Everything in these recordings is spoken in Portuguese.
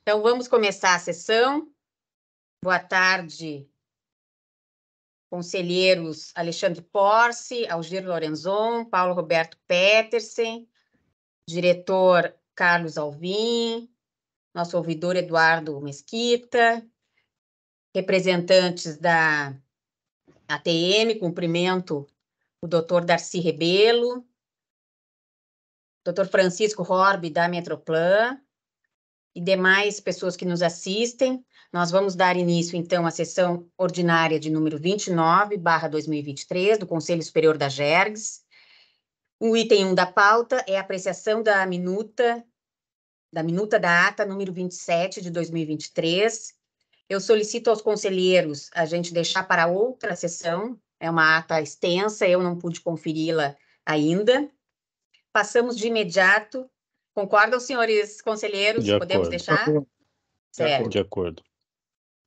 Então, vamos começar a sessão. Boa tarde, conselheiros Alexandre Porce, Algir Lorenzon, Paulo Roberto Petersen, diretor Carlos Alvim, nosso ouvidor Eduardo Mesquita, representantes da ATM, cumprimento o doutor Darcy Rebelo, doutor Francisco Horby, da Metroplan, e demais pessoas que nos assistem. Nós vamos dar início, então, à sessão ordinária de número 29/2023, do Conselho Superior da GERGS. O item 1 da pauta é a apreciação da minuta da ata número 27 de 2023. Eu solicito aos conselheiros a gente deixar para outra sessão, é uma ata extensa, eu não pude conferi-la ainda. Passamos de imediato. Concordam, senhores conselheiros? De Podemos acordo. deixar? Certo. De acordo.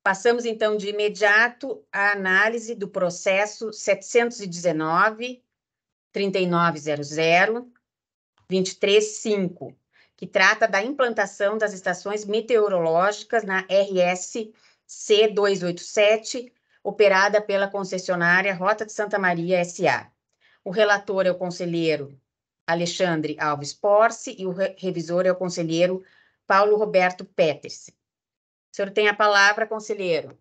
Passamos, então, de imediato à análise do processo 719.3900.23.5, que trata da implantação das estações meteorológicas na RS C287, operada pela concessionária Rota de Santa Maria S.A. O relator é o conselheiro Alexandre Alves Porce e o revisor é o conselheiro Paulo Roberto Petersen. O senhor tem a palavra, conselheiro.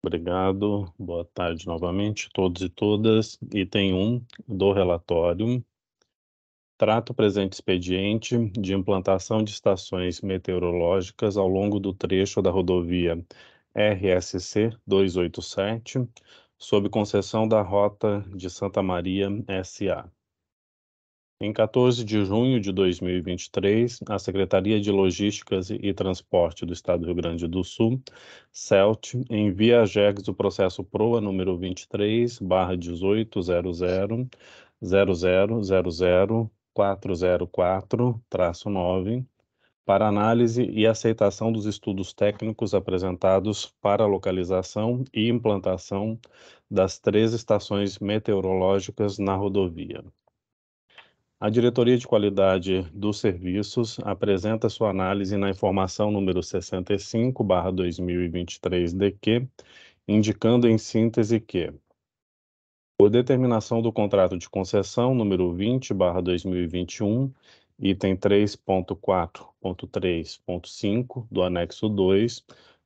Obrigado. Boa tarde novamente, todos e todas. Item 1 do relatório. Trata o presente expediente de implantação de estações meteorológicas ao longo do trecho da rodovia RSC 287, sob concessão da Rota de Santa Maria S.A. Em 14 de junho de 2023, a Secretaria de Logísticas e Transporte do Estado do Rio Grande do Sul, CELT, envia à GERGS o processo PROA número 23/180000000404-9, para análise e aceitação dos estudos técnicos apresentados para a localização e implantação das 3 estações meteorológicas na rodovia. A Diretoria de Qualidade dos Serviços apresenta sua análise na informação número 65/2023-DQ, indicando em síntese que, por determinação do contrato de concessão número 20/2021, item 3.4.3.5 do anexo 2,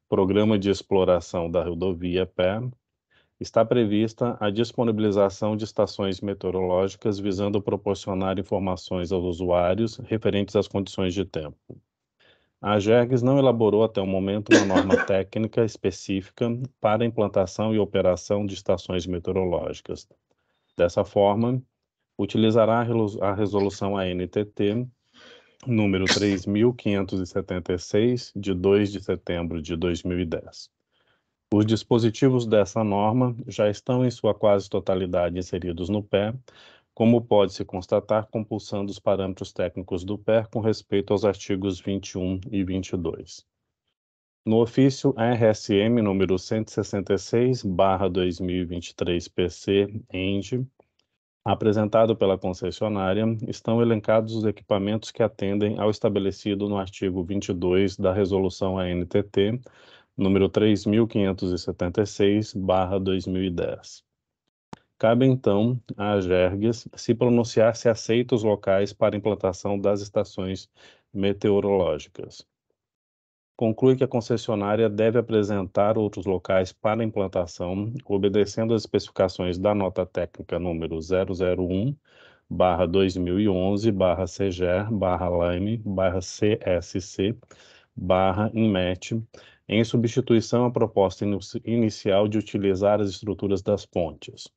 Programa de Exploração da Rodovia PE, está prevista a disponibilização de estações meteorológicas visando proporcionar informações aos usuários referentes às condições de tempo. A GERGS não elaborou até o momento uma norma técnica específica para a implantação e operação de estações meteorológicas. Dessa forma, utilizará a resolução ANTT número 3.576, de 2 de setembro de 2010. Os dispositivos dessa norma já estão em sua quase totalidade inseridos no PE, como pode-se constatar compulsando os parâmetros técnicos do PE com respeito aos artigos 21 e 22. No ofício RSM número 166/2023 PC-END, apresentado pela concessionária, estão elencados os equipamentos que atendem ao estabelecido no artigo 22 da resolução ANTT, número 3.576/2010. Cabe, então, à GERGS se pronunciar se aceita os locais para implantação das estações meteorológicas. Conclui que a concessionária deve apresentar outros locais para implantação, obedecendo às especificações da nota técnica número 001/2011/CGR/LAME/CSC/INMET, em substituição à proposta inicial de utilizar as estruturas das pontes.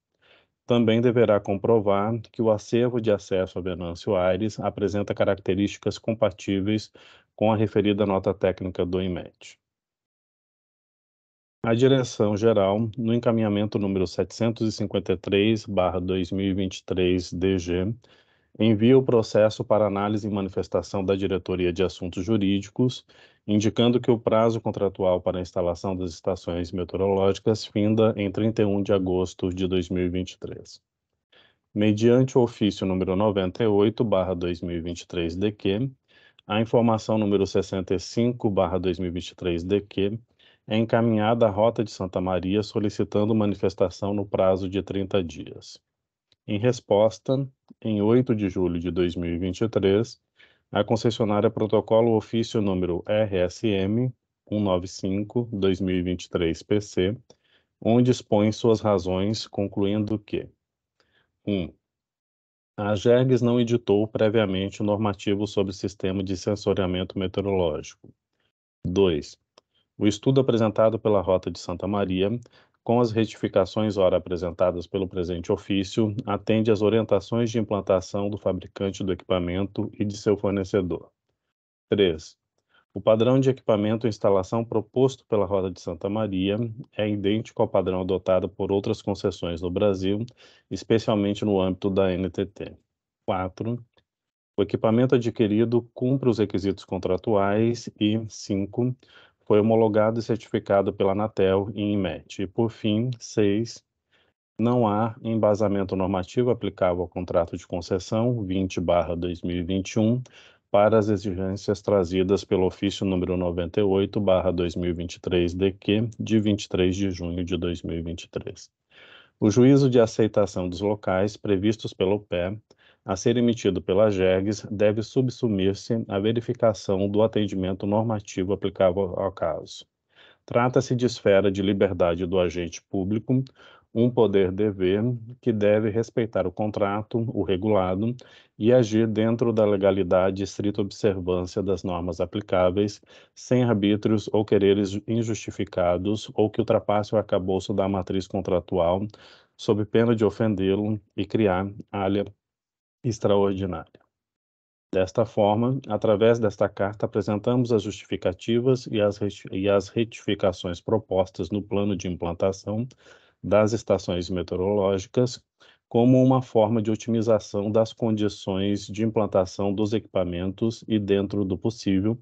Também deverá comprovar que o acervo de acesso a Venâncio Aires apresenta características compatíveis com a referida nota técnica do INMET. A Direção-Geral, no encaminhamento número 753/2023-DG, envia o processo para análise e manifestação da Diretoria de Assuntos Jurídicos, indicando que o prazo contratual para a instalação das estações meteorológicas finda em 31 de agosto de 2023. Mediante o ofício número 98/2023-DQ, A informação número 65/2023-DQ é encaminhada à Rota de Santa Maria solicitando manifestação no prazo de 30 dias. Em resposta, em 8 de julho de 2023, a concessionária protocola o ofício número RSM 195/2023-PC, onde expõe suas razões, concluindo que 1. A AGERGS não editou previamente o normativo sobre o sistema de sensoriamento meteorológico. 2. O estudo apresentado pela Rota de Santa Maria, com as retificações ora apresentadas pelo presente ofício, atende às orientações de implantação do fabricante do equipamento e de seu fornecedor. 3. O padrão de equipamento e instalação proposto pela Rota de Santa Maria é idêntico ao padrão adotado por outras concessões no Brasil, especialmente no âmbito da NTT. 4. O equipamento adquirido cumpre os requisitos contratuais e 5. Foi homologado e certificado pela Anatel e INMET. E, por fim, 6. Não há embasamento normativo aplicável ao contrato de concessão 20/2021 para as exigências trazidas pelo ofício número 98/2023-DQ, de 23 de junho de 2023. O juízo de aceitação dos locais previstos pelo PE, a ser emitido pela AGERGS, deve subsumir-se à verificação do atendimento normativo aplicável ao caso. Trata-se de esfera de liberdade do agente público, um poder-dever que deve respeitar o contrato, o regulado, e agir dentro da legalidade e estrita observância das normas aplicáveis, sem arbítrios ou quereres injustificados ou que ultrapasse o arcabouço da matriz contratual, sob pena de ofendê-lo e criar alha extraordinária. Desta forma, através desta carta, apresentamos as justificativas e as retificações propostas no plano de implantação das estações meteorológicas como uma forma de otimização das condições de implantação dos equipamentos e, dentro do possível,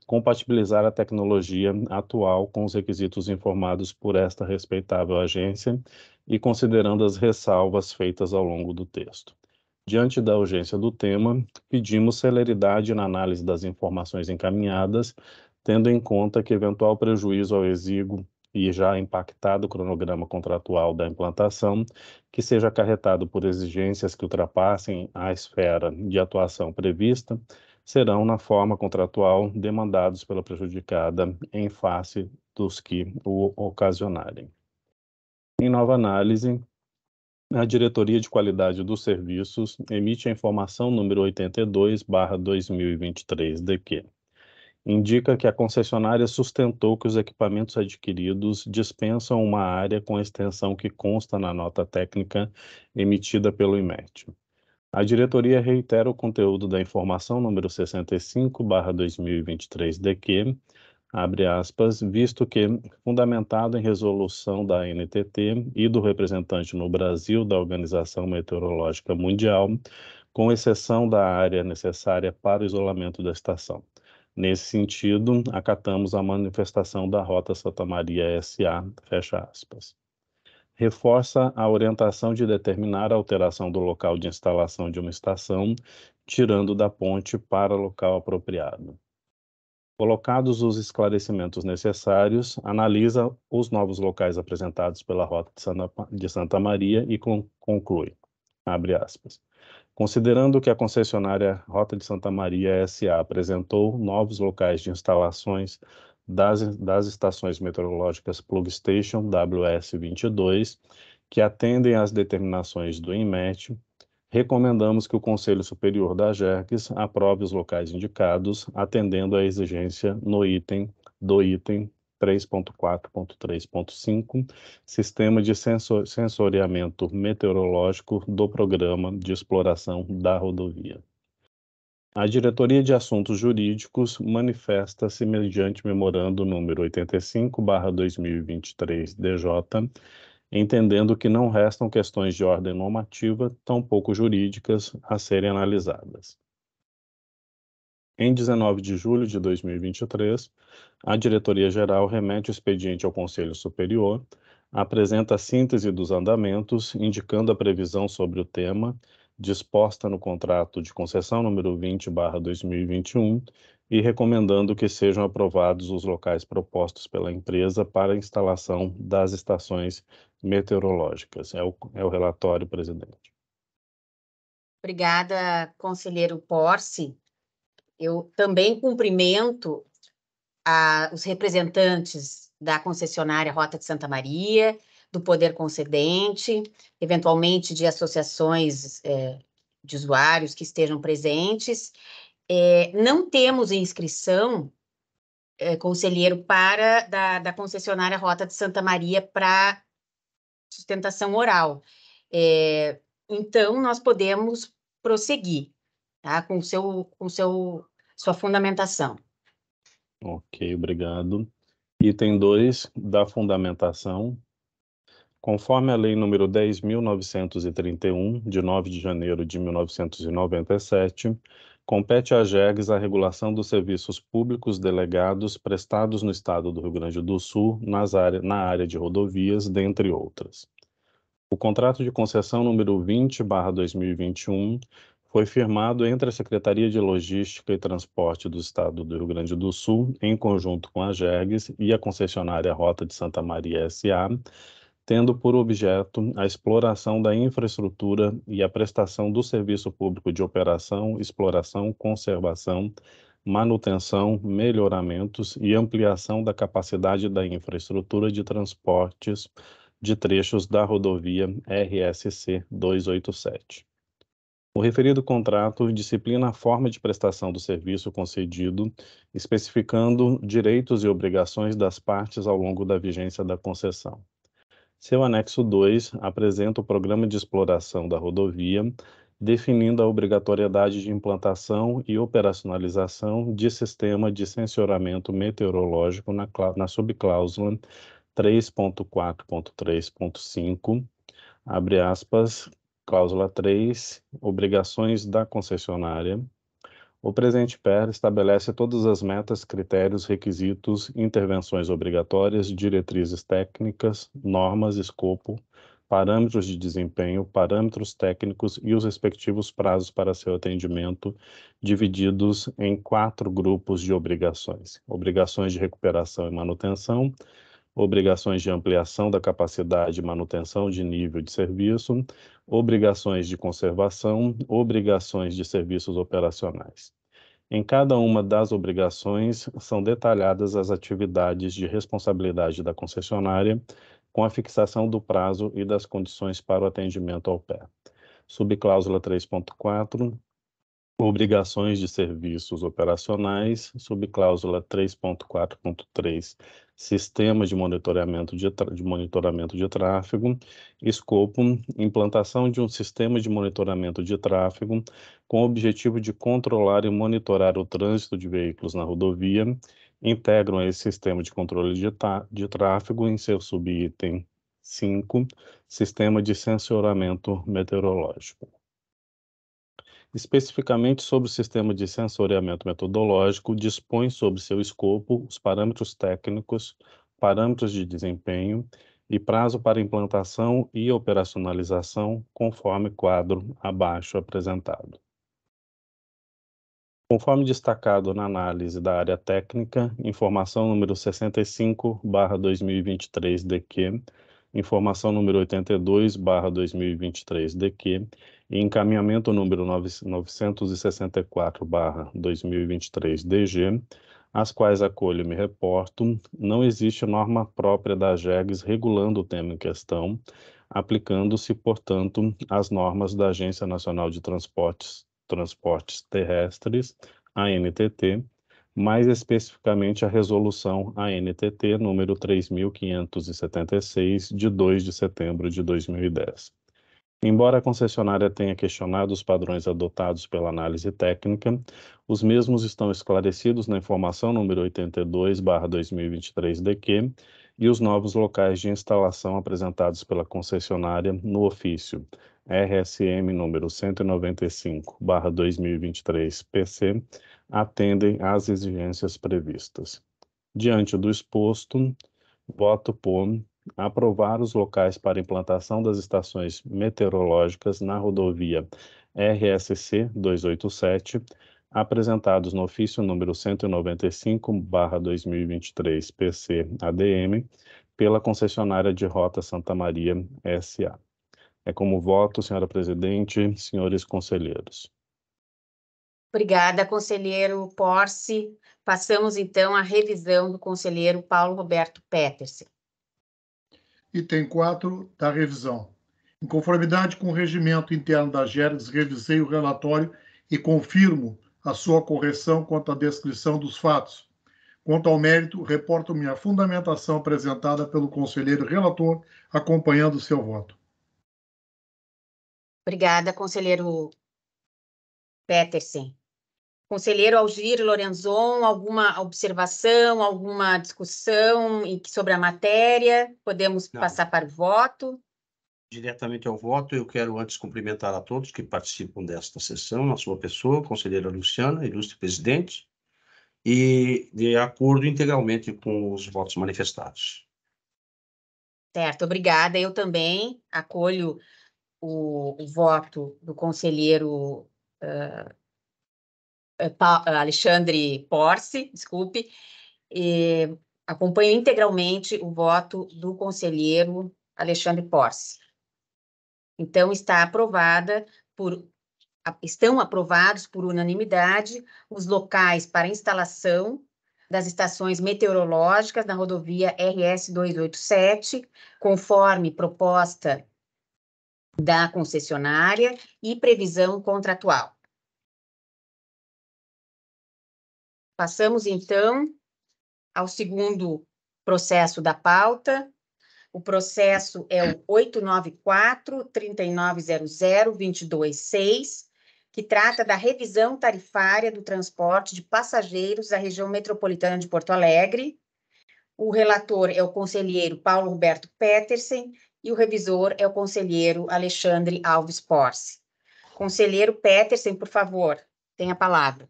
compatibilizar a tecnologia atual com os requisitos informados por esta respeitável agência e considerando as ressalvas feitas ao longo do texto. Diante da urgência do tema, pedimos celeridade na análise das informações encaminhadas, tendo em conta que eventual prejuízo ao exíguo e já impactado cronograma contratual da implantação, que seja acarretado por exigências que ultrapassem a esfera de atuação prevista, serão, na forma contratual, demandados pela prejudicada em face dos que o ocasionarem. Em nova análise, a Diretoria de Qualidade dos Serviços emite a informação número 82/2023-DQ. Indica que a concessionária sustentou que os equipamentos adquiridos dispensam uma área com a extensão que consta na nota técnica emitida pelo INMET. A diretoria reitera o conteúdo da informação número 65/2023-DQ, abre aspas, visto que, fundamentado em resolução da ANTT e do representante no Brasil da Organização Meteorológica Mundial, com exceção da área necessária para o isolamento da estação. Nesse sentido, acatamos a manifestação da Rota Santa Maria S.A., fecha aspas. Reforça a orientação de determinar a alteração do local de instalação de uma estação, tirando da ponte para local apropriado. Colocados os esclarecimentos necessários, analisa os novos locais apresentados pela Rota de Santa Maria e conclui, abre aspas. Considerando que a concessionária Rota de Santa Maria S.A. apresentou novos locais de instalações das estações meteorológicas Plug Station WS-22, que atendem às determinações do INMET, recomendamos que o Conselho Superior da AGERGS aprove os locais indicados, atendendo à exigência no item 3.4.3.5, Sistema de Sensoriamento Meteorológico do Programa de Exploração da Rodovia. A Diretoria de Assuntos Jurídicos manifesta-se mediante memorando número 85/2023-DJ, entendendo que não restam questões de ordem normativa, tampouco jurídicas, a serem analisadas. Em 19 de julho de 2023, a Diretoria-Geral remete o expediente ao Conselho Superior, apresenta a síntese dos andamentos, indicando a previsão sobre o tema, disposta no contrato de concessão número 20/2021 e recomendando que sejam aprovados os locais propostos pela empresa para a instalação das estações meteorológicas. É o relatório, presidente. Obrigada, conselheiro Porce. Eu também cumprimento os representantes da concessionária Rota de Santa Maria, do poder concedente, eventualmente de associações de usuários que estejam presentes. Não temos inscrição, conselheiro, da concessionária Rota de Santa Maria para sustentação oral. Então, nós podemos prosseguir, tá, com sua fundamentação. Ok, obrigado. Item 2 da fundamentação. Conforme a Lei nº 10.931, de 9 de janeiro de 1997, compete à AGEGS a regulação dos serviços públicos delegados prestados no Estado do Rio Grande do Sul na área de rodovias, dentre outras. O contrato de concessão número 20/2021 foi firmado entre a Secretaria de Logística e Transporte do Estado do Rio Grande do Sul, em conjunto com a AGEGS e a concessionária Rota de Santa Maria S.A., tendo por objeto a exploração da infraestrutura e a prestação do serviço público de operação, exploração, conservação, manutenção, melhoramentos e ampliação da capacidade da infraestrutura de transportes de trechos da rodovia RSC 287. O referido contrato disciplina a forma de prestação do serviço concedido, especificando direitos e obrigações das partes ao longo da vigência da concessão. Seu anexo 2 apresenta o programa de exploração da rodovia, definindo a obrigatoriedade de implantação e operacionalização de sistema de sensoramento meteorológico na subcláusula 3.4.3.5, abre aspas, cláusula 3, obrigações da concessionária. O presente PER estabelece todas as metas, critérios, requisitos, intervenções obrigatórias, diretrizes técnicas, normas, escopo, parâmetros de desempenho, parâmetros técnicos e os respectivos prazos para seu atendimento, divididos em 4 grupos de obrigações: obrigações de recuperação e manutenção, obrigações de ampliação da capacidade e manutenção de nível de serviço, obrigações de conservação, obrigações de serviços operacionais. Em cada uma das obrigações são detalhadas as atividades de responsabilidade da concessionária, com a fixação do prazo e das condições para o atendimento ao PER. Subcláusula 3.4, obrigações de serviços operacionais, subcláusula 3.4.3, sistema de monitoramento de tráfego, escopo, implantação de um sistema de monitoramento de tráfego com o objetivo de controlar e monitorar o trânsito de veículos na rodovia, integram esse sistema de controle de tráfego em seu subitem 5, sistema de sensoramento meteorológico. Especificamente sobre o sistema de sensoriamento metodológico, dispõe sobre seu escopo os parâmetros técnicos, parâmetros de desempenho e prazo para implantação e operacionalização, conforme quadro abaixo apresentado. Conforme destacado na análise da área técnica, informação número 65/2023-DQ, informação número 82/2023-DQ e encaminhamento número 964/2023-DG, às quais acolho e me reporto, não existe norma própria da AGEGS regulando o tema em questão, aplicando-se, portanto, as normas da Agência Nacional de Transportes Terrestres, ANTT, mais especificamente a resolução ANTT número 3.576, de 2 de setembro de 2010. Embora a concessionária tenha questionado os padrões adotados pela análise técnica, os mesmos estão esclarecidos na informação número 82/2023-DQ e os novos locais de instalação apresentados pela concessionária no ofício RSM número 195/2023-PC atendem às exigências previstas. Diante do exposto, voto por aprovar os locais para implantação das estações meteorológicas na rodovia RSC 287, apresentados no ofício número 195/2023 PC-ADM, pela concessionária de Rota Santa Maria S.A. É como voto, senhora presidente, senhores conselheiros. Obrigada, conselheiro Porce. Passamos, então, à revisão do conselheiro Paulo Roberto Petersen. Item 4 da revisão. Em conformidade com o regimento interno da GERGS, revisei o relatório e confirmo a sua correção quanto à descrição dos fatos. Quanto ao mérito, reporto minha fundamentação apresentada pelo conselheiro relator, acompanhando o seu voto. Obrigada, conselheiro Petersen. Conselheiro Algir Lorenzon, alguma observação, alguma discussão sobre a matéria? Podemos passar para o voto? Diretamente ao voto, eu quero antes cumprimentar a todos que participam desta sessão, na sua pessoa, conselheira Luciana, ilustre presidente, e de acordo integralmente com os votos manifestados. Certo, obrigada. Eu também acolho o voto do conselheiro Alexandre Porce, desculpe, e acompanho integralmente o voto do conselheiro Alexandre Porce. Então, estão aprovados por unanimidade os locais para instalação das estações meteorológicas na rodovia RS 287, conforme proposta da concessionária e previsão contratual. Passamos, então, ao segundo processo da pauta. O processo é o 894-3900-226, que trata da revisão tarifária do transporte de passageiros da região metropolitana de Porto Alegre. O relator é o conselheiro Paulo Roberto Petersen e o revisor é o conselheiro Alexandre Alves Porce. Conselheiro Petersen, por favor, tem a palavra.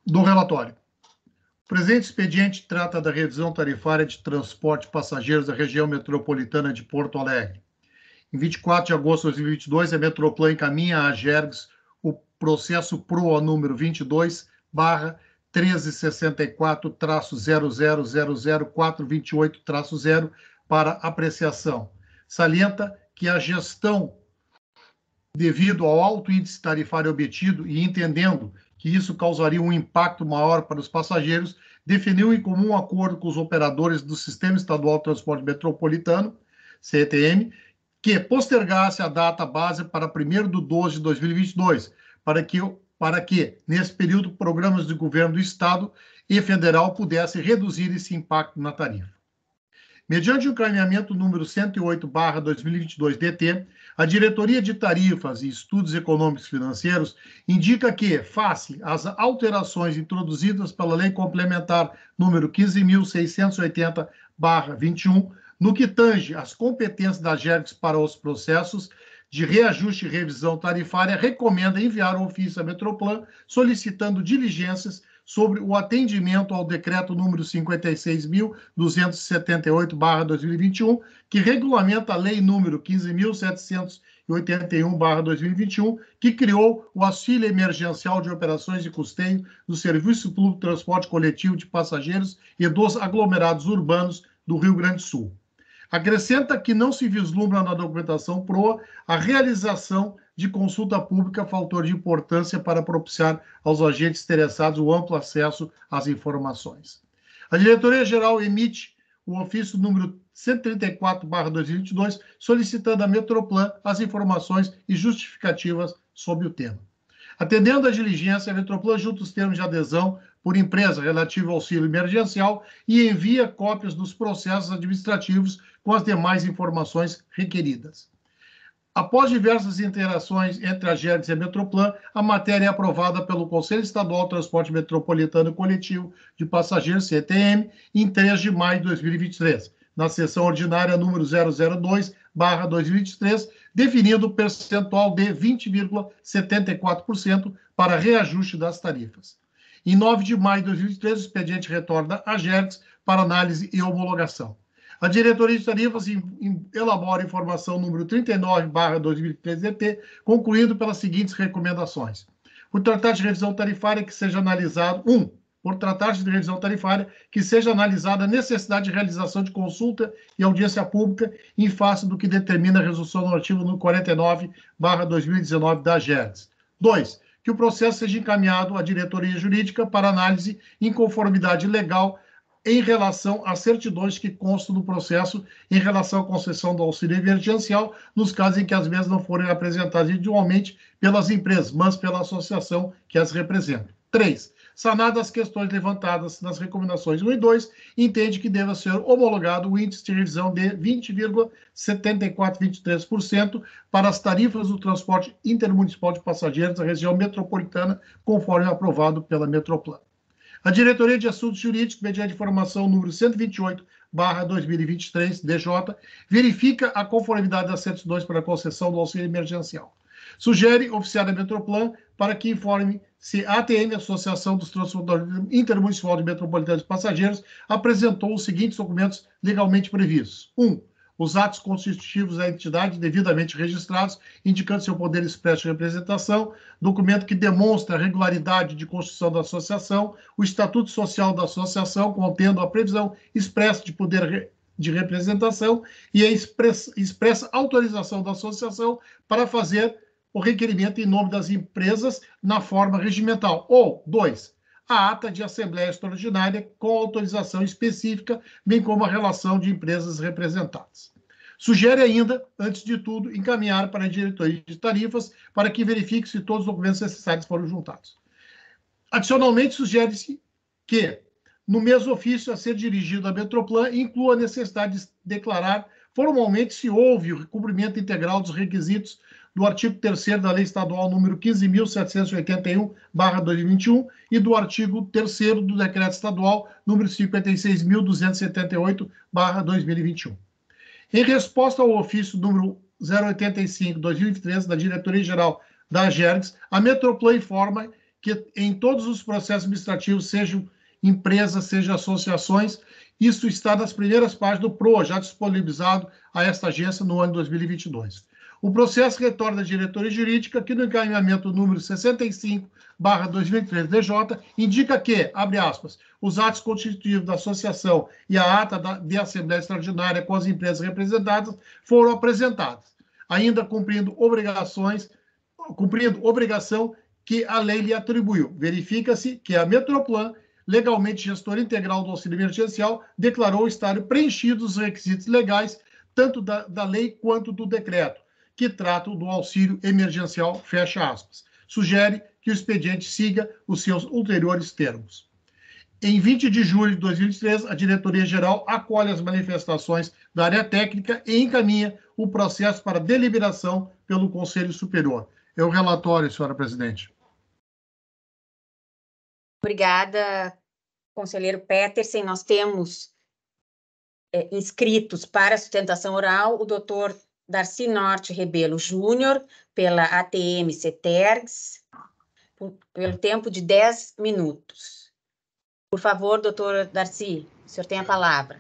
Do relatório. O presente expediente trata da revisão tarifária de transporte de passageiros da região metropolitana de Porto Alegre. Em 24 de agosto de 2022, a Metroplan encaminha à GERGS o processo PROA número 22/1364-0000428-0 para apreciação. Salienta que a gestão, devido ao alto índice tarifário obtido e entendendo que isso causaria um impacto maior para os passageiros, definiu em comum acordo com os operadores do Sistema Estadual de Transporte Metropolitano, CETM, que postergasse a data base para 1º de 12 de 2022, para que, nesse período, programas de governo do Estado e federal pudessem reduzir esse impacto na tarifa. Mediante o encaminhamento número 108/2022 DT, a Diretoria de Tarifas e Estudos Econômicos e Financeiros indica que, face às alterações introduzidas pela Lei Complementar número 15.680/21, no que tange às competências da GERGS para os processos de reajuste e revisão tarifária, recomenda enviar um ofício à Metroplan solicitando diligências sobre o atendimento ao decreto número 56.278/2021, que regulamenta a lei número 15.781/2021, que criou o auxílio emergencial de operações de custeio do Serviço Público de Transporte Coletivo de Passageiros e dos aglomerados urbanos do Rio Grande do Sul. Acrescenta que não se vislumbra na documentação PROA a realização de consulta pública, fator de importância para propiciar aos agentes interessados o amplo acesso às informações. A Diretoria-Geral emite o ofício número 134/2022, solicitando à Metroplan as informações e justificativas sobre o tema. Atendendo à diligência, a Metroplan junta os termos de adesão por empresa relativo ao auxílio emergencial e envia cópias dos processos administrativos com as demais informações requeridas. Após diversas interações entre a GERGS e a Metroplan, a matéria é aprovada pelo Conselho Estadual de Transporte Metropolitano Coletivo de Passageiros, CETM, em 3 de maio de 2023, na sessão ordinária número 002/2023, definindo o percentual de 20,74% para reajuste das tarifas. Em 9 de maio de 2023, o expediente retorna à GERGS para análise e homologação. A diretoria de tarifas elabora informação número 39/2013-DT, concluindo pelas seguintes recomendações. Por tratar de revisão tarifária que seja analisado, por tratar-se de revisão tarifária, que seja analisada a necessidade de realização de consulta e audiência pública em face do que determina a resolução normativa número 49/2019 da AGERGS. 2. Que o processo seja encaminhado à diretoria jurídica para análise em conformidade legal em relação às certidões que constam do processo em relação à concessão do auxílio emergencial, nos casos em que as mesmas não forem apresentadas individualmente pelas empresas, mas pela associação que as representa. 3. Sanadas as questões levantadas nas recomendações 1 e 2, entende que deva ser homologado o índice de revisão de 20,7423% para as tarifas do transporte intermunicipal de passageiros da região metropolitana, conforme aprovado pela Metroplan. A Diretoria de Assuntos Jurídicos, mediante informação número 128/2023, DJ, verifica a conformidade das certidões para a concessão do auxílio emergencial. Sugere oficiar a Metroplan para que informe se a ATM, Associação dos Transportadores Intermunicipal de Metropolitanos de Passageiros, apresentou os seguintes documentos legalmente previstos. 1. Os atos constitutivos da entidade devidamente registrados, indicando seu poder expresso de representação, documento que demonstra a regularidade de constituição da associação, o estatuto social da associação, contendo a previsão expressa de poder de representação e a expressa autorização da associação para fazer o requerimento em nome das empresas na forma regimental. Ou, 2, a ata de assembleia extraordinária com autorização específica, bem como a relação de empresas representadas. Sugere ainda, antes de tudo, encaminhar para a diretoria de tarifas para que verifique se todos os documentos necessários foram juntados. Adicionalmente, sugere-se que, no mesmo ofício a ser dirigido à Metroplan, inclua a necessidade de declarar formalmente se houve o cumprimento integral dos requisitos do artigo 3º da Lei Estadual número 15.781/2021 e do artigo 3º do Decreto Estadual número 56.278/2021. Em resposta ao ofício número 085/2023 da Diretoria-Geral da AGERGS, a Metroplan informa que em todos os processos administrativos, sejam empresas, sejam associações, isso está nas primeiras páginas do PROA, já disponibilizado a esta agência no ano 2022. O processo retorna à diretoria jurídica, que no encaminhamento número 65/2003 DJ, indica que, abre aspas, os atos constitutivos da associação e a ata de assembleia extraordinária com as empresas representadas foram apresentados, ainda cumprindo obrigação que a lei lhe atribuiu. Verifica-se que a Metroplan, legalmente gestora integral do auxílio emergencial, declarou estar preenchidos os requisitos legais, tanto da lei quanto do decreto, que tratam do auxílio emergencial, fecha aspas. Sugere que o expediente siga os seus ulteriores termos. Em 20 de julho de 2023, a Diretoria-Geral acolhe as manifestações da área técnica e encaminha o processo para deliberação pelo Conselho Superior. É o relatório, senhora presidente. Obrigada, conselheiro Petersen. Nós temos inscritos para a sustentação oral o doutor Darcy Norte Rebelo Júnior, pela ATM CETERGS, pelo tempo de 10 minutos. Por favor, doutor Darcy, o senhor tem a palavra.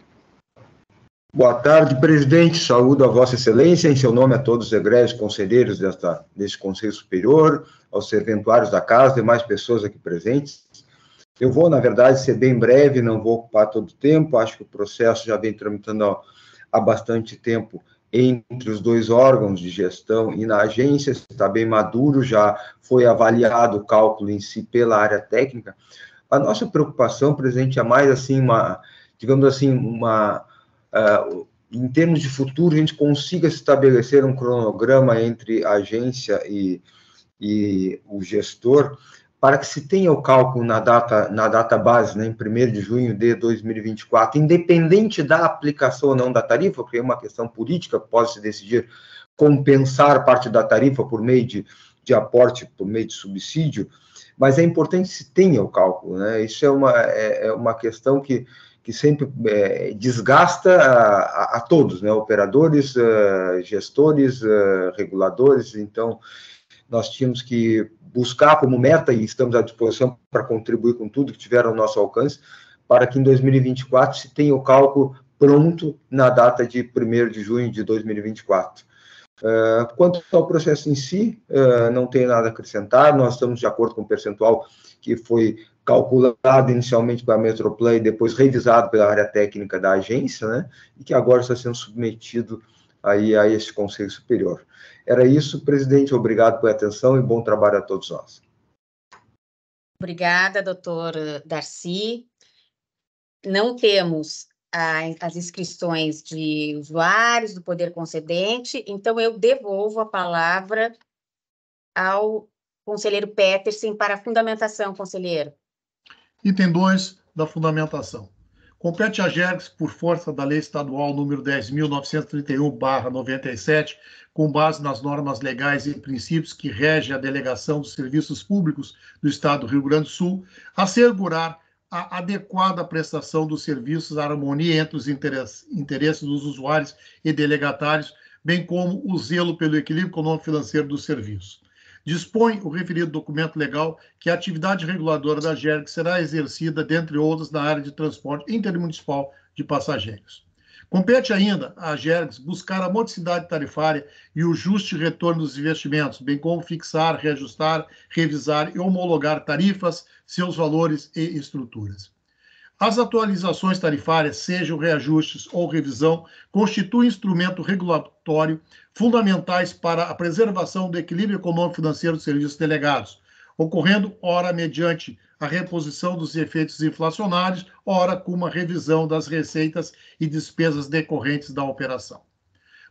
Boa tarde, presidente. Saúdo a Vossa Excelência, em seu nome a todos os egressos conselheiros desse Conselho Superior, aos serventuários da casa, demais pessoas aqui presentes. Eu vou, na verdade, ser bem breve, não vou ocupar todo o tempo, acho que o processo já vem tramitando há bastante tempo entre os dois órgãos de gestão e na agência, está bem maduro, já foi avaliado o cálculo em si pela área técnica. A nossa preocupação, presidente, é mais assim, em termos de futuro, a gente consiga estabelecer um cronograma entre a agência e o gestor, para que se tenha o cálculo na data base, né, em 1º de junho de 2024, independente da aplicação ou não da tarifa, porque é uma questão política, pode-se decidir compensar parte da tarifa por meio de aporte, por meio de subsídio, mas é importante que se tenha o cálculo, né? Isso é uma questão que sempre desgasta a todos, né? Operadores, gestores, reguladores. Então, nós tínhamos que buscar como meta, e estamos à disposição para contribuir com tudo que tiver ao nosso alcance, para que em 2024 se tenha o cálculo pronto na data de 1º de junho de 2024. Quanto ao processo em si, não tenho nada a acrescentar, nós estamos de acordo com o percentual que foi calculado inicialmente pela Metroplan e depois revisado pela área técnica da agência, né, e que agora está sendo submetido aí a esse Conselho Superior. Era isso, presidente, obrigado pela atenção e bom trabalho a todos nós. Obrigada, doutor Darcy. Não temos as inscrições de usuários do poder concedente, então eu devolvo a palavra ao conselheiro Petersen para a fundamentação, conselheiro. Item 2 da fundamentação. Compete à GERGS, por força da Lei Estadual número 10.931/97, com base nas normas legais e princípios que regem a delegação dos serviços públicos do Estado do Rio Grande do Sul, assegurar a adequada prestação dos serviços, a harmonia entre os interesses dos usuários e delegatários, bem como o zelo pelo equilíbrio econômico-financeiro do serviço. Dispõe o referido documento legal que a atividade reguladora da GERG será exercida, dentre outras, na área de transporte intermunicipal de passageiros. Compete ainda à GERGS buscar a modicidade tarifária e o justo retorno dos investimentos, bem como fixar, reajustar, revisar e homologar tarifas, seus valores e estruturas. As atualizações tarifárias, sejam reajustes ou revisão, constituem instrumento regulatório fundamentais para a preservação do equilíbrio econômico-financeiro dos serviços delegados, ocorrendo, ora, mediante a reposição dos efeitos inflacionários, ora, com uma revisão das receitas e despesas decorrentes da operação.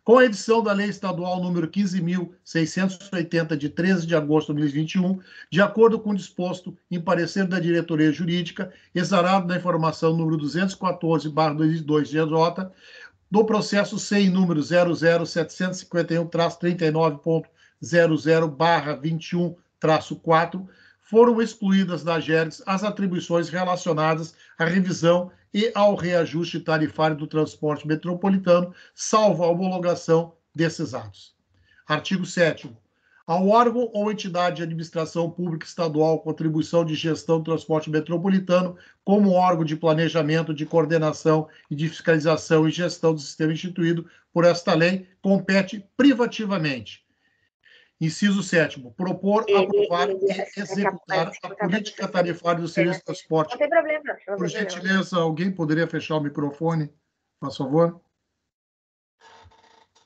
Com a edição da Lei Estadual número 15.680, de 13 de agosto de 2021, de acordo com o disposto em parecer da Diretoria Jurídica, exarado na informação número 214/22 do processo SEI número 00751-39.00/21-4, foram excluídas da GERGS as atribuições relacionadas à revisão e ao reajuste tarifário do transporte metropolitano, salvo a homologação desses atos. Artigo 7º. Ao órgão ou entidade de administração pública estadual com atribuição de gestão do transporte metropolitano, como órgão de planejamento, de coordenação e de fiscalização e gestão do sistema instituído por esta lei, compete privativamente. Inciso 7º, propor, aprovar e executar a política tarifária do serviço de transporte. Não tem problema. Por gentileza, alguém poderia fechar o microfone, por favor?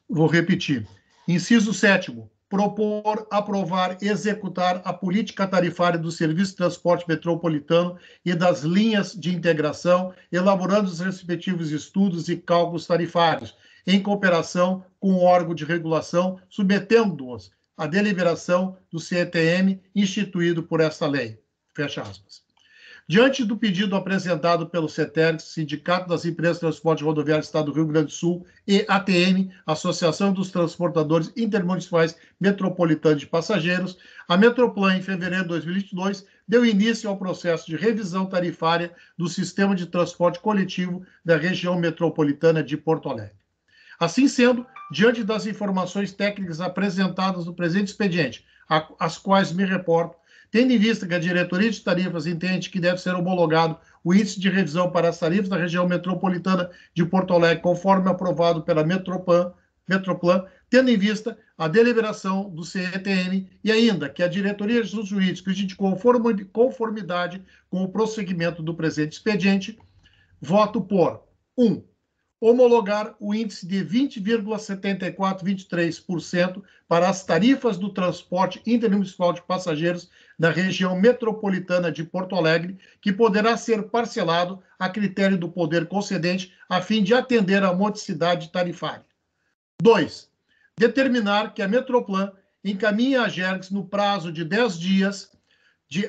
Vou repetir. Inciso 7º, propor, aprovar e executar a política tarifária do serviço de transporte metropolitano e das linhas de integração, elaborando os respectivos estudos e cálculos tarifários, em cooperação com o órgão de regulação, submetendo-os a deliberação do CETM instituído por esta lei. Fecha aspas. Diante do pedido apresentado pelo CETERG, Sindicato das Empresas de Transporte Rodoviário do Estado do Rio Grande do Sul, e ATM, Associação dos Transportadores Intermunicipais Metropolitanos de Passageiros, a Metroplan, em fevereiro de 2022, deu início ao processo de revisão tarifária do sistema de transporte coletivo da região metropolitana de Porto Alegre. Assim sendo, diante das informações técnicas apresentadas no presente expediente, às quais me reporto, tendo em vista que a Diretoria de Tarifas entende que deve ser homologado o índice de revisão para as tarifas da região metropolitana de Porto Alegre, conforme aprovado pela Metroplan, tendo em vista a deliberação do CETM e ainda que a Diretoria de Assuntos Jurídicos de conformidade com o prosseguimento do presente expediente, voto por 1. Homologar o índice de 20,7423% para as tarifas do transporte intermunicipal de passageiros da região metropolitana de Porto Alegre, que poderá ser parcelado a critério do poder concedente, a fim de atender à modicidade tarifária. 2. Determinar que a Metroplan encaminhe à GERGS no prazo de 10 dias,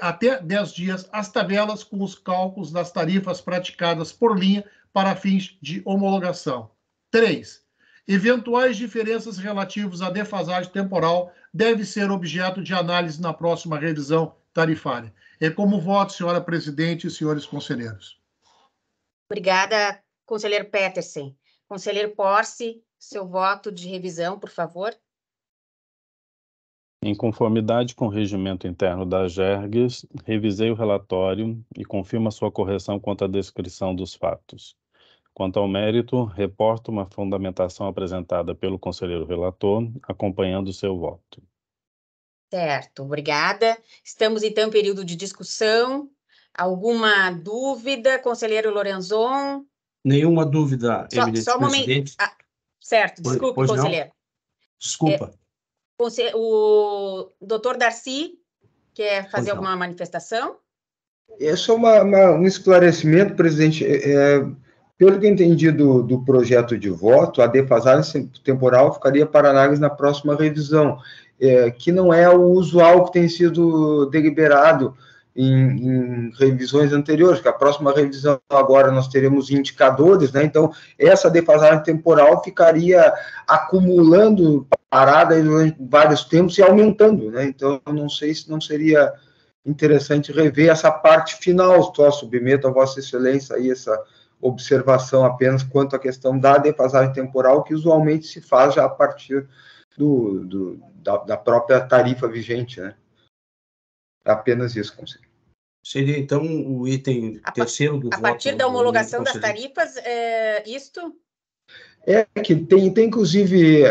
até 10 dias, as tabelas com os cálculos das tarifas praticadas por linha para fins de homologação. 3. Eventuais diferenças relativas à defasagem temporal devem ser objeto de análise na próxima revisão tarifária. É como voto, senhora presidente e senhores conselheiros. Obrigada, conselheiro Petersen. Conselheiro Porce, seu voto de revisão, por favor. Em conformidade com o regimento interno da GERGS, revisei o relatório e confirmo a sua correção quanto à descrição dos fatos. Quanto ao mérito, reporto uma fundamentação apresentada pelo conselheiro relator, acompanhando o seu voto. Certo, obrigada. Estamos, então, em período de discussão. Alguma dúvida, conselheiro Lorenzon? Nenhuma dúvida, eminente Só um momento. presidente. Certo, desculpe, Pois não? conselheiro. Desculpa. O doutor Darcy quer fazer Pois não. alguma manifestação? É só um esclarecimento, presidente. Pelo que eu entendi do projeto de voto, a defasagem temporal ficaria para análise na próxima revisão, que não é o usual que tem sido deliberado em revisões anteriores, que a próxima revisão agora nós teremos indicadores, né? Então, essa defasagem temporal ficaria acumulando parada durante vários tempos e aumentando, né? Então, eu não sei se não seria interessante rever essa parte final. Só submeto a Vossa Excelência aí essa observação apenas quanto à questão da defasagem temporal, que usualmente se faz já a partir da própria tarifa vigente, né? Apenas isso, conselheiro. Seria, então, o item terceiro do voto. A partir da homologação das tarifas, isto? Que tem inclusive,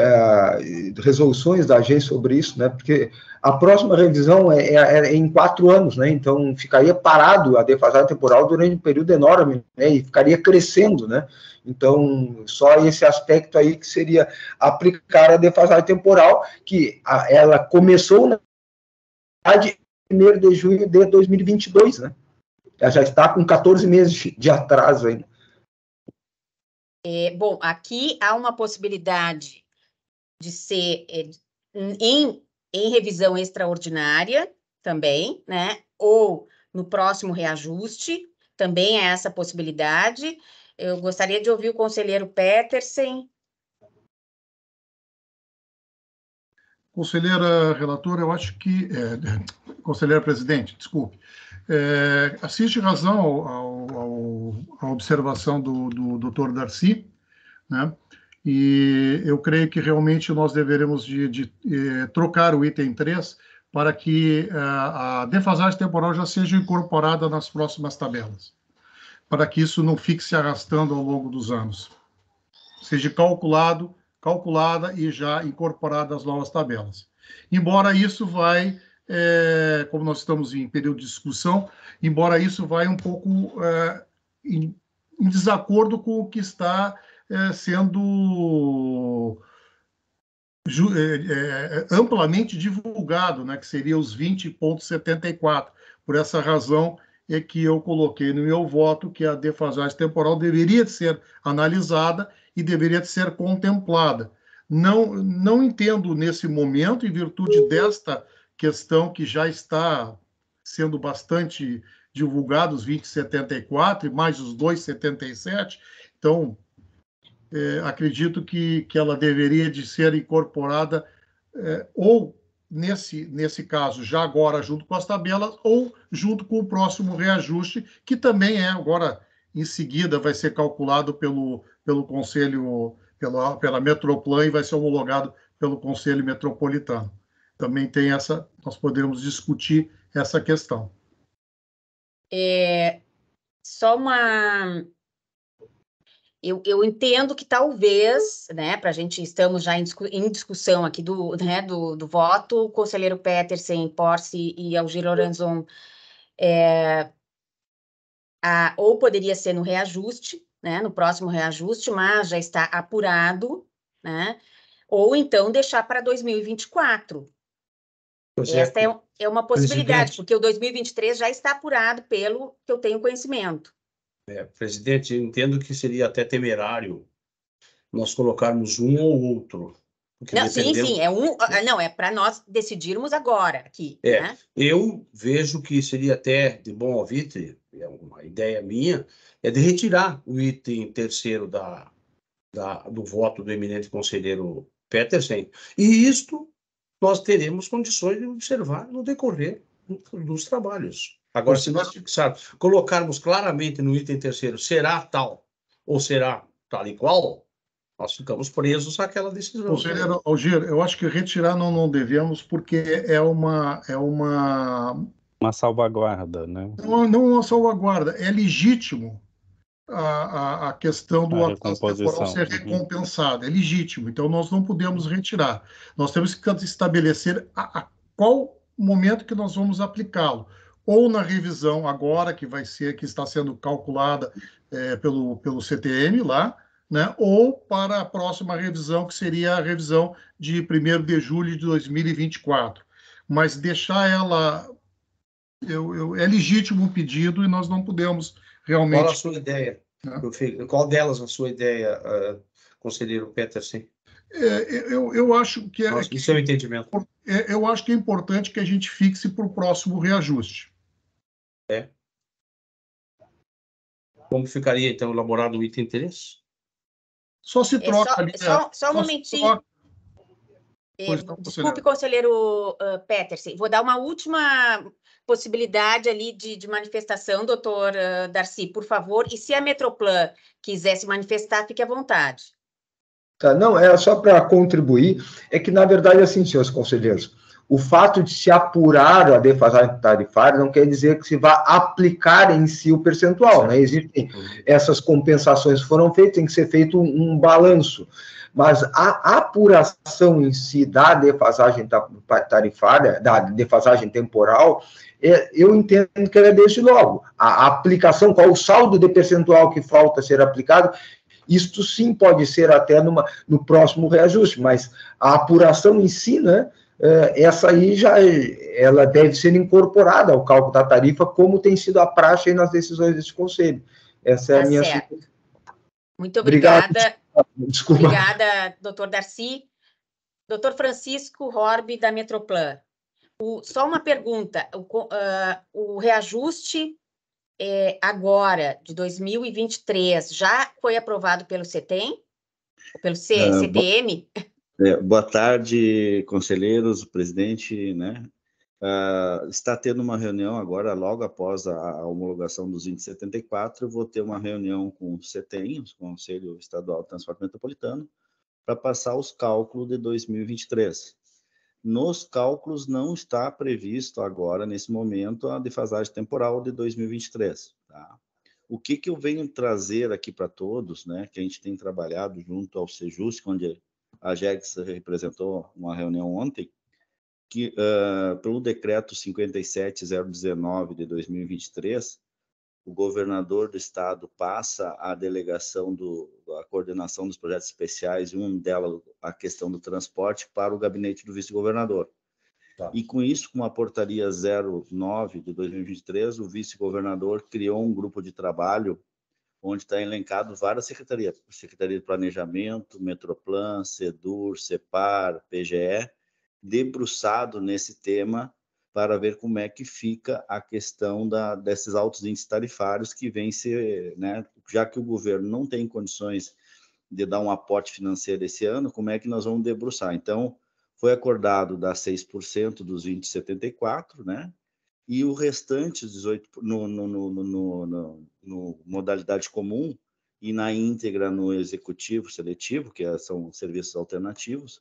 resoluções da agência sobre isso, né? Porque a próxima revisão é em 4 anos, né? Então, ficaria parado a defasagem temporal durante um período enorme, né? E ficaria crescendo, né? Então, só esse aspecto aí que seria aplicar a defasagem temporal, que ela começou na verdade, 1º de junho de 2022, né? Ela já está com 14 meses de atraso ainda. Bom, aqui há uma possibilidade de ser em revisão extraordinária também, né? Ou no próximo reajuste, também é essa possibilidade. Eu gostaria de ouvir o conselheiro Petersen. Conselheira relatora, eu acho que... conselheira presidente, desculpe. Assiste razão à observação do doutor Darcy, né? E eu creio que realmente nós deveremos de trocar o item 3 para que a defasagem temporal já seja incorporada nas próximas tabelas, para que isso não fique se arrastando ao longo dos anos. Seja calculada e já incorporada às novas tabelas. Embora isso vai, como nós estamos em período de discussão, embora isso vai um pouco em desacordo com o que está sendo amplamente divulgado, né, que seria os 20,74. Por essa razão é que eu coloquei no meu voto que a defasagem temporal deveria de ser analisada e deveria de ser contemplada. Não entendo nesse momento, em virtude desta questão que já está sendo bastante divulgado, os 20,74 e mais os 2,77, então acredito que ela deveria de ser incorporada ou nesse caso, já agora junto com as tabelas, ou junto com o próximo reajuste, que também agora, em seguida, vai ser calculado pelo Conselho, pela Metroplan e vai ser homologado pelo Conselho Metropolitano. Também tem nós podemos discutir essa questão. Só uma... Eu entendo que talvez, né, para a gente, estamos já em discussão aqui do voto, o conselheiro Petersen, Porce e Algir Lorenzon, ou poderia ser no reajuste, né, no próximo reajuste, mas já está apurado, né, ou então deixar para 2024. Esta é uma possibilidade, porque o 2023 já está apurado pelo que eu tenho conhecimento. Presidente, eu entendo que seria até temerário nós colocarmos um ou outro. Não, sim, é para nós decidirmos agora aqui. Né? Eu vejo que seria até de bom alvitre, é uma ideia minha, de retirar o item terceiro do voto do eminente conselheiro Petersen. E isto nós teremos condições de observar no decorrer dos trabalhos. Agora, se nós colocarmos claramente no item terceiro, será tal ou será tal e qual, nós ficamos presos àquela decisão. Conselheiro Algir, eu acho que retirar não devemos, porque é uma salvaguarda, né? Não uma salvaguarda, é legítimo a questão do A atraso temporal recomposição. ser recompensada. É legítimo, então nós não podemos retirar. Nós temos que estabelecer a qual momento que nós vamos aplicá-lo. Ou na revisão agora, que está sendo calculada pelo CTM lá, né? Ou para a próxima revisão, que seria a revisão de 1º de julho de 2024. Mas deixar ela... é legítimo o pedido e nós não podemos realmente... Qual a sua ideia? Qual delas a sua ideia, conselheiro Petersen? Eu acho que No seu entendimento. Eu acho que é importante que a gente fixe para o próximo reajuste. Como ficaria, então, elaborado o item 3? Só se troca ali... Só um momentinho. Desculpe, conselheiro Petersen, vou dar uma última possibilidade ali de manifestação, doutor Darcy, por favor, e se a Metroplan quiser se manifestar, fique à vontade. Tá, não, é só para contribuir, é que, na verdade, assim, senhores conselheiros, o fato de se apurar a defasagem tarifária não quer dizer que se vá aplicar em si o percentual, né? Existem essas compensações foram feitas, tem que ser feito um balanço. Mas a apuração em si da defasagem tarifária, da defasagem temporal, eu entendo que ela é desde logo. A aplicação, qual o saldo de percentual que falta ser aplicado, isto sim pode ser até no próximo reajuste, mas a apuração em si, né, essa aí ela deve ser incorporada ao cálculo da tarifa, como tem sido a praxe nas decisões deste Conselho. Essa é a minha sugestão. Muito obrigada. Desculpa. Obrigada, doutor Darcy. Doutor Francisco Horby, da Metroplan. Só uma pergunta. O reajuste agora, de 2023, já foi aprovado pelo CETEM? Pelo CTM? Boa tarde, conselheiros, presidente, né? Está tendo uma reunião agora, logo após a homologação dos índices 74, eu vou ter uma reunião com o CETEM, o Conselho Estadual de Transporte Metropolitano, para passar os cálculos de 2023. Nos cálculos não está previsto agora, nesse momento, a defasagem temporal de 2023, tá? O que eu venho trazer aqui para todos, né, que a gente tem trabalhado junto ao Sejusc, onde a GEGS representou uma reunião ontem, que pelo decreto 57019 de 2023, o governador do estado passa a delegação da coordenação dos projetos especiais, e um delas a questão do transporte, para o gabinete do vice-governador. Tá. E com isso, com a portaria 09 de 2023, o vice-governador criou um grupo de trabalho onde está elencado várias secretarias, Secretaria de Planejamento, Metroplan, SEDUR, CEPAR, PGE, debruçado nesse tema para ver como é que fica a questão desses altos índices tarifários que vem ser, né, já que o governo não tem condições de dar um aporte financeiro esse ano, como é que nós vamos debruçar? Então, foi acordado dar 6% dos 20,74, né? E o restante, 18%, no modalidade comum e na íntegra no executivo seletivo, que são serviços alternativos,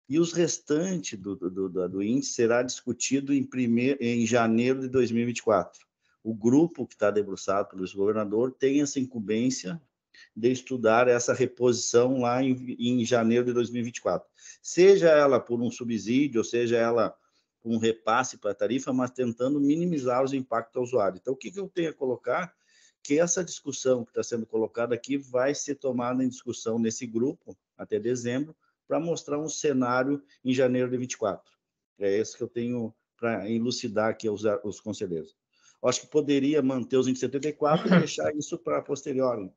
e os restantes do índice será discutido em janeiro de 2024. O grupo que está debruçado pelo governador tem essa incumbência de estudar essa reposição lá em janeiro de 2024. Seja ela por um subsídio, ou seja ela por um repasse para a tarifa, mas tentando minimizar os impactos ao usuário. Então, o que eu tenho a colocar? Que essa discussão que está sendo colocada aqui vai ser tomada em discussão nesse grupo até dezembro, para mostrar um cenário em janeiro de 24. É esse que eu tenho para elucidar aqui os conselheiros. Acho que poderia manter os índices 74 e deixar isso para posterior.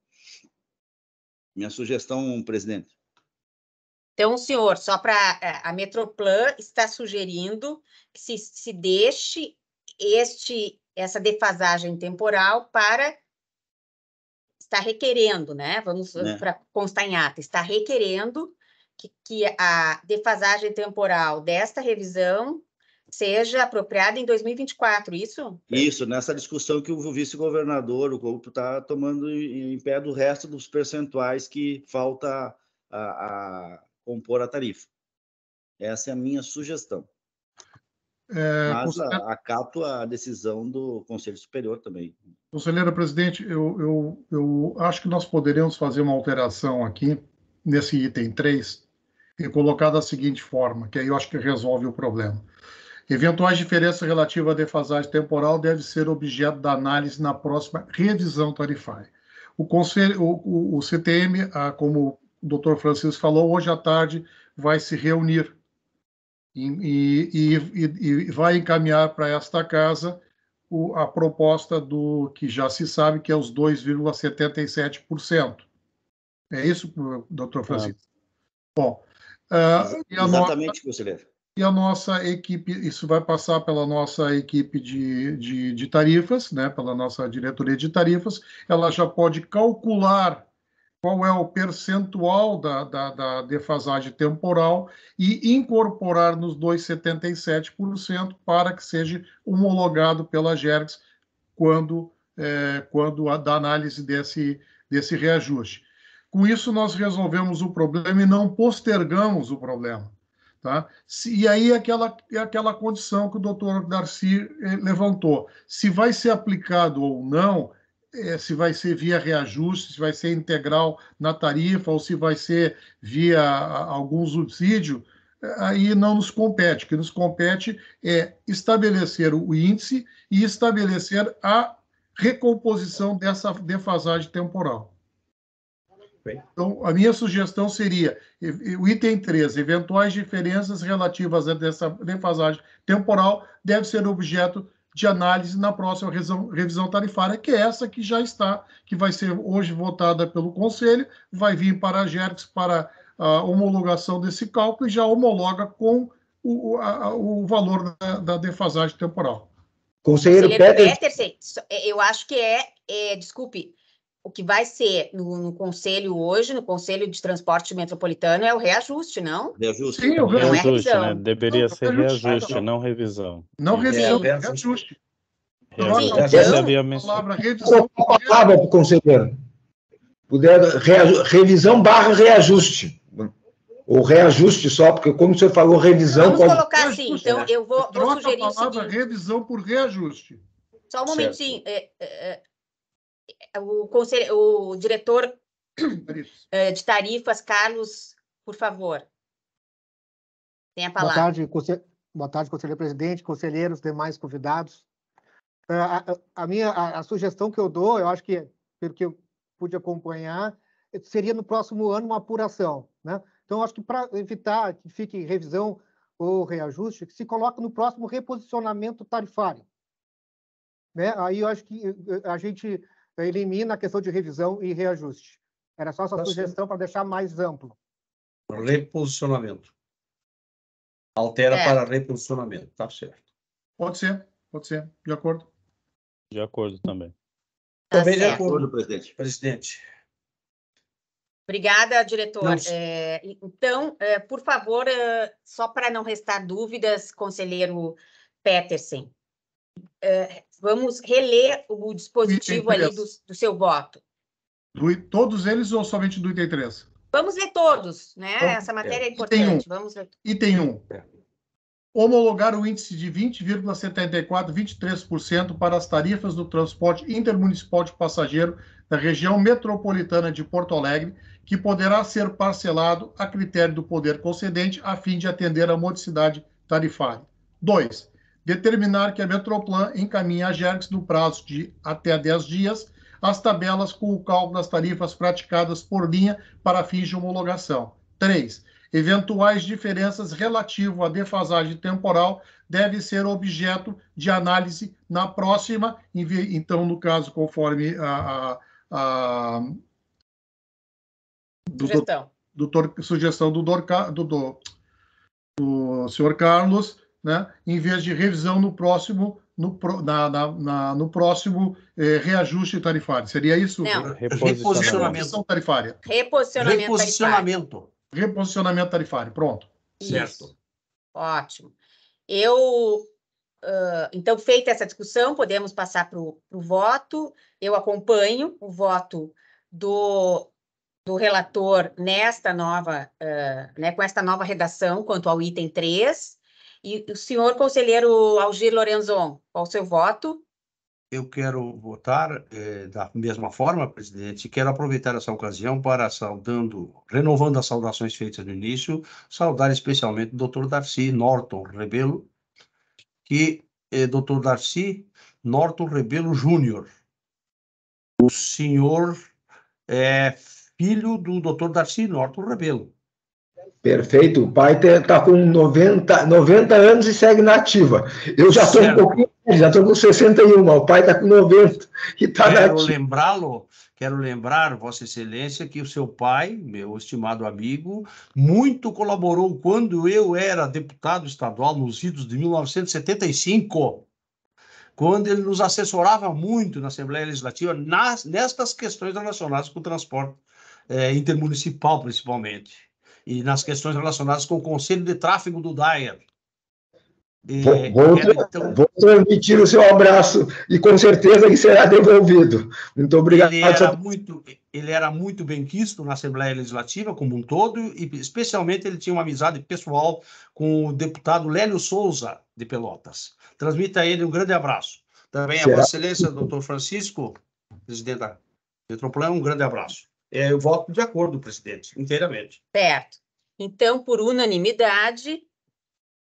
Minha sugestão, presidente. Então, senhor, só para a Metroplan está sugerindo que se deixe essa defasagem temporal para... Está requerendo, né? Vamos para constar em ata. Está requerendo que a defasagem temporal desta revisão seja apropriada em 2024, isso? Isso, nessa discussão que o vice-governador, o grupo está tomando em pé do resto dos percentuais que falta a compor a tarifa. Essa é a minha sugestão. Mas acato a decisão do Conselho Superior também. Conselheira presidente, eu acho que nós poderíamos fazer uma alteração aqui, nesse item 3, e colocar da seguinte forma, que aí eu acho que resolve o problema. Eventuais diferenças relativas à defasagem temporal devem ser objeto da análise na próxima revisão tarifária. O CTM, como o doutor Francisco falou, hoje à tarde vai se reunir e vai encaminhar para esta casa a proposta do que já se sabe, que é os 2,77%. É isso, doutor Francisco? Bom, exatamente, conselheiro. E a nossa equipe, isso vai passar pela nossa equipe de tarifas, né, pela nossa diretoria de tarifas, ela já pode calcular qual é o percentual da defasagem temporal e incorporar nos 2,77% para que seja homologado pela GERGS quando da análise desse reajuste. Com isso, nós resolvemos o problema e não postergamos o problema. Tá? E aí aquela condição que o doutor Darcy levantou. Se vai ser aplicado ou não, se vai ser via reajuste, se vai ser integral na tarifa ou se vai ser via algum subsídio, aí não nos compete. O que nos compete é estabelecer o índice e estabelecer a recomposição dessa defasagem temporal. Então, a minha sugestão seria, o item 3, eventuais diferenças relativas a dessa defasagem temporal deve ser objeto de análise na próxima revisão tarifária, que é essa que já está, que vai ser hoje votada pelo Conselho, vai vir para a GERGS para a homologação desse cálculo e já homologa com o valor da defasagem temporal. Conselheiro Petersen, eu acho que desculpe, o que vai ser no Conselho hoje, no Conselho de Transporte Metropolitano, é o reajuste, não? Reajuste. Sim, o reajuste, reajuste, né? Deveria ser reajuste, não revisão. Não revisão, reajuste. Reajuste. Palavra revisão. Uma palavra para o conselheiro. Revisão barra reajuste. Ou reajuste só, porque como o senhor falou, revisão... Vamos colocar assim, então eu vou sugerir a palavra revisão por reajuste. Só um momentinho. O diretor de tarifas, Carlos, por favor. Tem a palavra. Boa tarde, conselheiro presidente, conselheiros, demais convidados. A sugestão que eu dou, eu acho que, pelo que eu pude acompanhar, seria no próximo ano uma apuração, né? Então, acho que para evitar que fique revisão ou reajuste, que se coloque no próximo reposicionamento tarifário, né? Aí eu acho que a gente elimina a questão de revisão e reajuste. Era só essa sugestão para deixar mais amplo. Reposicionamento. Altera para reposicionamento, tá certo. Pode ser, de acordo. De acordo também. Também de acordo, presidente. Obrigada, diretor. Então, por favor, só para não restar dúvidas, conselheiro Petersen, vamos reler o dispositivo ali do seu voto. Todos eles ou somente do item 3? Vamos ler todos, né? Essa matéria é importante. Vamos ler. Item 1. Homologar o índice de 20,7423% para as tarifas do transporte intermunicipal de passageiro da região metropolitana de Porto Alegre, que poderá ser parcelado a critério do poder concedente a fim de atender à modicidade tarifária. 2. Determinar que a Metroplan encaminhe à GERGS no prazo de até 10 dias as tabelas com o cálculo das tarifas praticadas por linha para fins de homologação. 3. Eventuais diferenças relativo à defasagem temporal devem ser objeto de análise na próxima, então, no caso, conforme sugestão do senhor Carlos, né, em vez de revisão no próximo reajuste tarifário. Seria isso? Não. Reposicionamento tarifária. Reposicionamento tarifário. Pronto. Certo. Ótimo. Então, feita essa discussão, podemos passar para o voto. Eu acompanho o voto do relator nesta nova, com esta nova redação quanto ao item 3. E o senhor conselheiro Algir Lorenzon, qual o seu voto? Eu quero votar da mesma forma, presidente, e quero aproveitar essa ocasião para renovando as saudações feitas no início, saudar especialmente o Dr. Darcy Norton Rebelo, que é Dr. Darcy Norton Rebelo Júnior. O senhor é filho do Dr. Darcy Norton Rebelo. Perfeito. O pai está com 90 anos e segue na ativa. Eu já estou um pouquinho, já estou com 61, o pai está com 90 e está na ativa. Quero lembrar, Vossa Excelência, que o seu pai, meu estimado amigo, muito colaborou quando eu era deputado estadual nos idos de 1975, quando ele nos assessorava muito na Assembleia Legislativa nestas questões relacionadas com o transporte intermunicipal, principalmente, e nas questões relacionadas com o Conselho de Tráfego do DAER. Vou transmitir o seu abraço e com certeza que será devolvido. Muito obrigado. Ele era muito benquisto na Assembleia Legislativa como um todo e especialmente ele tinha uma amizade pessoal com o deputado Lélio Souza de Pelotas. Transmita a ele um grande abraço. Também a Vossa Excelência, doutor Francisco, presidente da Metroplan, um grande abraço. Eu voto de acordo, presidente, inteiramente. Certo. Então, por unanimidade,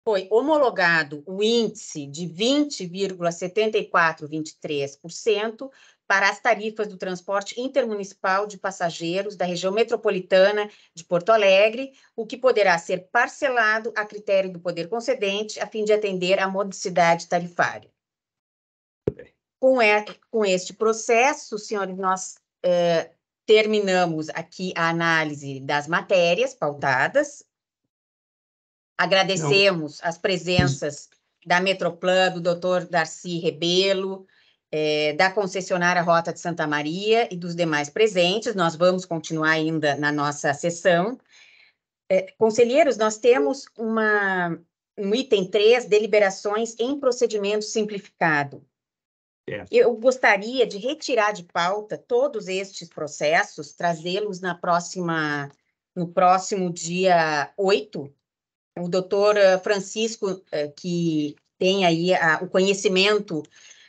foi homologado o índice de 20,7423% para as tarifas do transporte intermunicipal de passageiros da região metropolitana de Porto Alegre, o que poderá ser parcelado a critério do poder concedente, a fim de atender à modicidade tarifária. Com este processo, senhores, nós terminamos aqui a análise das matérias pautadas. Agradecemos as presenças da Metroplan, do Dr. Darcy Rebelo, da concessionária Rota de Santa Maria e dos demais presentes. Nós vamos continuar ainda na nossa sessão. Conselheiros, nós temos um item 3, deliberações em procedimento simplificado. Eu gostaria de retirar de pauta todos estes processos, trazê-los no próximo dia 8. O doutor Francisco, que tem aí o conhecimento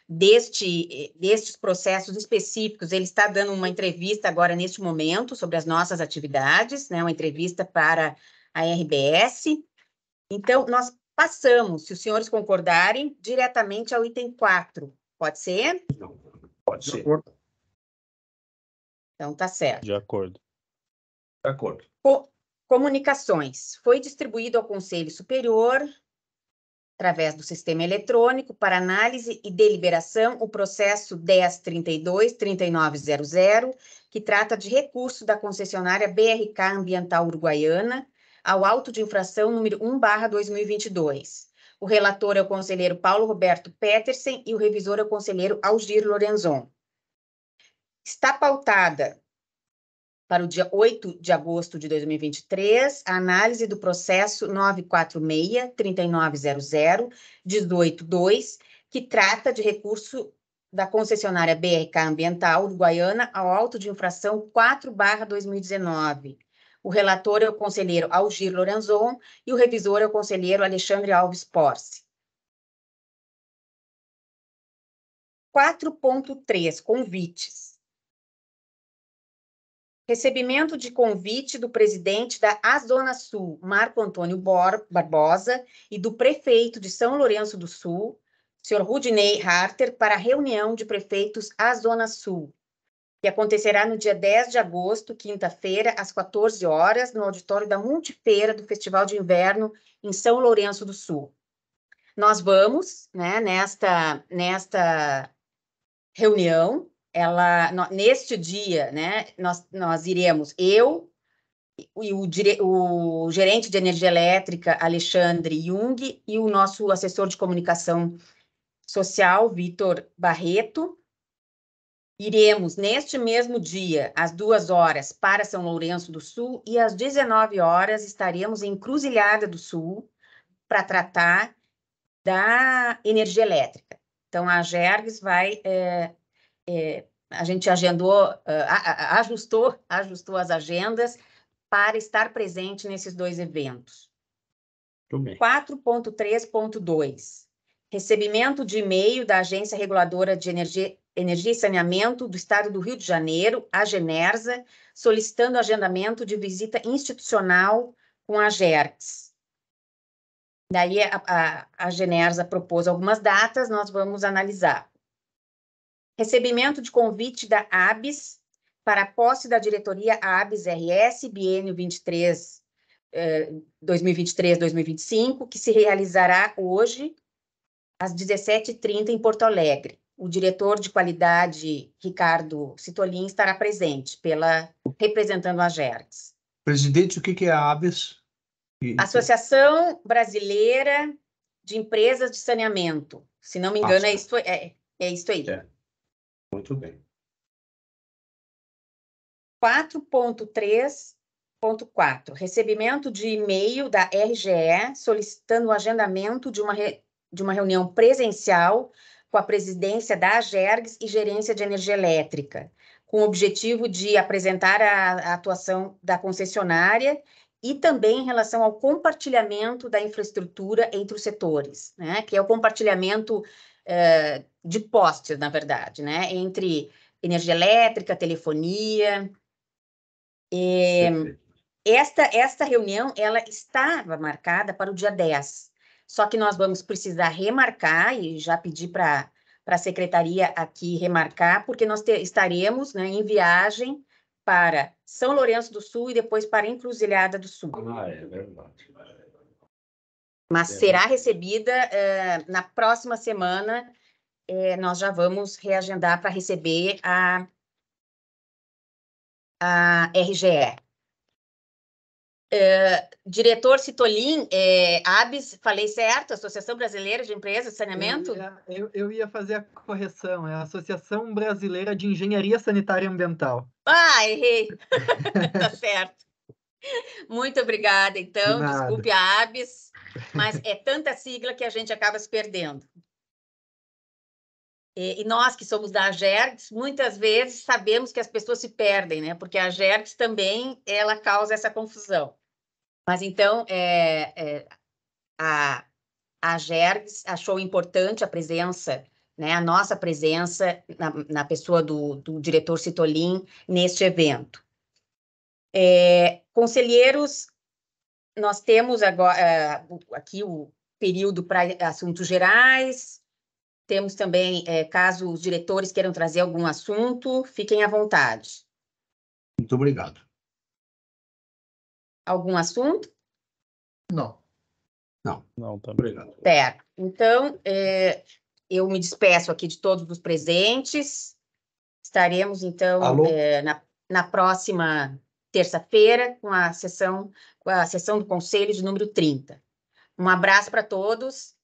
destes processos específicos, ele está dando uma entrevista agora, neste momento, sobre as nossas atividades, né, uma entrevista para a RBS. Então, nós passamos, se os senhores concordarem, diretamente ao item 4. Pode ser? Não, pode ser. Então, tá certo. De acordo. De acordo. Comunicações. Foi distribuído ao Conselho Superior, através do sistema eletrônico, para análise e deliberação, o processo 10.32.3900, que trata de recurso da concessionária BRK Ambiental Uruguaiana ao auto de infração número 1/2022. O relator é o conselheiro Paulo Roberto Petersen e o revisor é o conselheiro Algir Lorenzon. Está pautada para o dia 8 de agosto de 2023, a análise do processo 946-3900-18.2, que trata de recurso da concessionária BRK Ambiental Uruguaiana ao auto de infração 4/2019. O relator é o conselheiro Algir Lorenzon e o revisor é o conselheiro Alexandre Alves Porce. 4.3, convites. Recebimento de convite do presidente da Azona Sul, Marco Antônio Barbosa, e do prefeito de São Lourenço do Sul, senhor Rudinei Harter, para a reunião de prefeitos Azona Sul, que acontecerá no dia 10 de agosto, quinta-feira, às 14 horas, no auditório da Multifeira do Festival de Inverno, em São Lourenço do Sul. Nós vamos, né, nesta reunião, neste dia, né, nós iremos, eu e o gerente de energia elétrica, Alexandre Jung, e o nosso assessor de comunicação social, Vitor Barreto. Iremos, neste mesmo dia, às 2 horas, para São Lourenço do Sul, e às 19 horas estaremos em Encruzilhada do Sul, para tratar da energia elétrica. Então, a Gergs vai... a gente agendou, ajustou as agendas para estar presente nesses dois eventos. Muito bem. 4.3.2. Recebimento de e-mail da Agência Reguladora de Energia e Saneamento do Estado do Rio de Janeiro, a Genersa, solicitando agendamento de visita institucional com a Gergs. Daí a Genersa propôs algumas datas, nós vamos analisar. Recebimento de convite da ABS para a posse da diretoria ABS-RS, biênio 2023-2025, que se realizará hoje, às 17h30, em Porto Alegre. O diretor de qualidade, Ricardo Citolin, estará presente, representando a Gergs. Presidente, o que é a ABS? Associação Brasileira de Empresas de Saneamento. Se não me engano, é isso aí. É. Muito bem. 4.3.4. Recebimento de e-mail da RGE solicitando o agendamento de uma reunião presencial com a presidência da Gergs e Gerência de Energia Elétrica, com o objetivo de apresentar a atuação da concessionária e também em relação ao compartilhamento da infraestrutura entre os setores, né? Que é o compartilhamento de postes, na verdade, né? Entre energia elétrica, telefonia. Esta reunião, ela estava marcada para o dia 10, só que nós vamos precisar remarcar, e já pedi para a secretaria aqui remarcar, porque nós estaremos, né, em viagem para São Lourenço do Sul e depois para Encruzilhada do Sul. É verdade. Mas será recebida na próxima semana, nós já vamos reagendar para receber a RGE. Diretor Citolin, ABS, falei certo? Associação Brasileira de Empresas de Saneamento? Eu ia fazer a correção, é a Associação Brasileira de Engenharia Sanitária e Ambiental. Errei. Tá certo. Muito obrigada, então. Desculpe a ABS, mas é tanta sigla que a gente acaba se perdendo. E nós que somos da Gergs, muitas vezes sabemos que as pessoas se perdem, né? Porque a Gergs também, ela causa essa confusão. Mas, então, a Gergs achou importante a presença, né, a nossa presença na pessoa do diretor Citolin neste evento. Conselheiros, nós temos agora aqui o período para assuntos gerais, temos também, caso os diretores queiram trazer algum assunto, fiquem à vontade. Muito obrigado. Algum assunto? Não. Não, tá Obrigado. Certo. Então, eu me despeço aqui de todos os presentes. Estaremos, então, na próxima terça-feira com a sessão do Conselho de número 30. Um abraço para todos